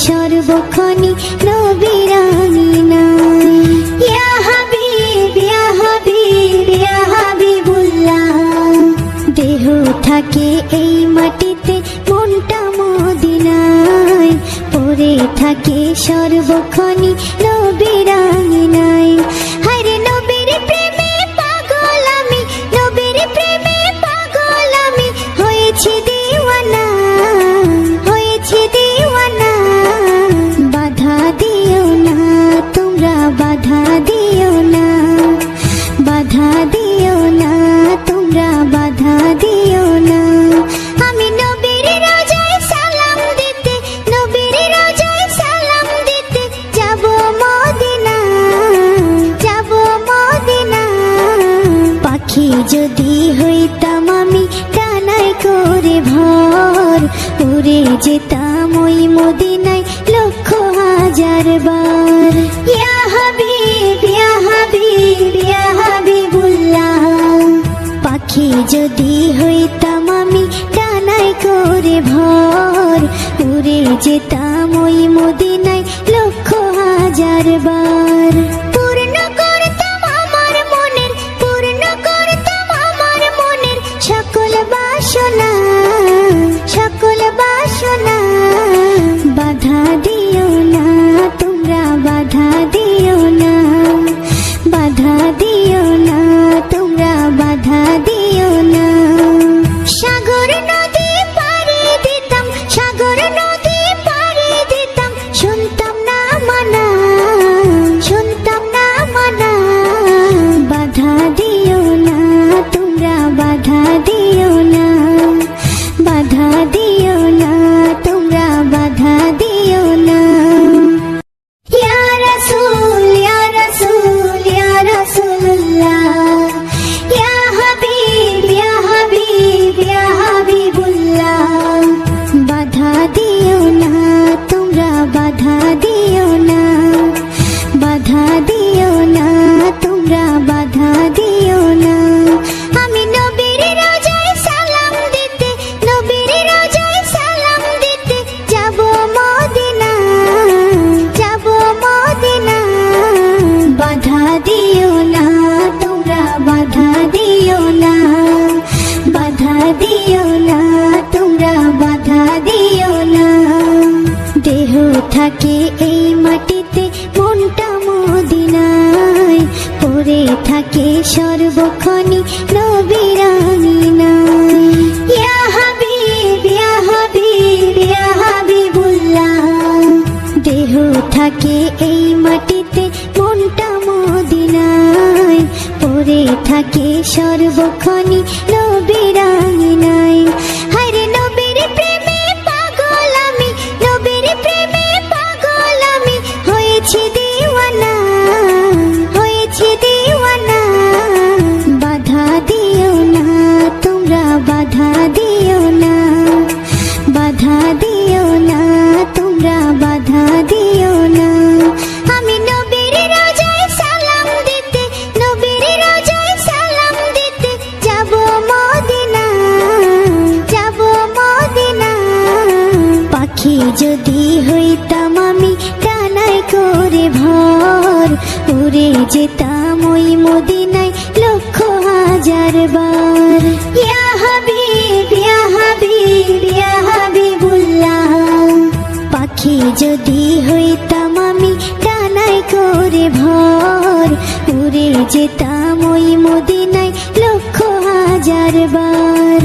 সর্বক্ষণই নবীর আঙিনা। ইয়া হাবিব ইয়া হাবিব ইয়া হাবিবুল্লাহ, দেহ থাকে এই মাটিতে মনটা মদিনায়, পড়ে থাকে সর্বক্ষণই নবীর আঙিনায়। হায়রে নবীর প্রেমে পাগল আমি, নবীর প্রেমে পাগল আমি, হয়েছি দিওয়ানা, হয়েছি দিওয়ানা। বাধা দিও না তোমরা, বাধা দিও না, বাধা দিও না তোমরা, বাধা দিও না। আমি নবীর রোজায় সালাম দিতে, নবীর রোজায় সালাম দিতে যাব মদিনা, যাব মদিনা। পাখি যদি হইতাম আমি ডানায় করে ভর, উড়ে যেতাম ওই মদিনায় লক্ষ হাজার বার। ইয়া হাবিব ইয়া হাবিব ইয়া হাবিবুল্লাহ, পাখি যদি হইতাম আমি ডানায় করে ভর, উড়ে যেতাম ওই মদিনায় লক্ষ হাজার বার। পূর্ণ করতাম আমার মনের, পূর্ণ করতাম আমার মনের সকল বাসনা, সকল বাসনা। বাধা দিও না তোমরা, বাধা দিও না, বাধা দিও না তোমরা, বাধা দিও না। সাগর নদী পাড়ি দিতাম, সাগর নদী পাড়ি দিতাম, শুনতাম না মানা, শুনতাম না মানা। বাধা দিও না তোমরা, বাধা দিও না, বাধা দিও না তোমরা, বাধা দিও না। ইয়া রাসূল ইয়া রাসূল ইয়া রাসূলুল্লাহ, ইয়া হাবিব ইয়া হাবিব ইয়া হাবিবুল্লাহ। বাধা দিও না তোমরা, বাধা দিও না, বাধা দিও না তোমরা, বাধা দিও না। আমি নবীর রোজায় সালাম দিতে, নবীর রোজায় সালাম দিতে যাব মদিনা, যাব মদিনা। বাধা দিও না তোমরা, বাধা দিও না, বাধা দিও না তোমরা, বাধা দিও না। দেহ থাকে এই মাটিতে মনটা মদিনায়, পড়ে থাকে সর্বক্ষণই নবীর আঙিনায়। ইয়া হাবিব ইয়া হাবিব ইয়া হাবিবুল্লাহ, দেহ থাকে এই মাটিতে মনটা মদিনায়, পড়ে থাকে সর্বক্ষণই নবীর আঙিনায়। হায়রে নবীর প্রেমে পাগল আমি, নবীর প্রেমে পাগল আমি, হয়েছি দিওয়ানা, হয়েছি দিওয়ানা। বাধা দিও না তোমরা, বাধা দিও না, বাধা দিও না তোমরা, বাধা দিও না। আমি নবীর রোজায় সালাম দিতে, নবীর রোজায় সালাম দিতে যাব মদিনা, যাব মদিনা। পাখি যদি হইতাম আমি ডানায় করে ভর, উড়ে যেতাম ওই মদিনায় লক্ষ হাজার বার। ইয়া হাবিব ইয়া হাবিব ইয়া হাবিবুল্লাহ, পাখি যদি হইতাম আমি ডানায় করে ভর, উড়ে যেতাম ওই মদিনায় লক্ষ হাজার বার।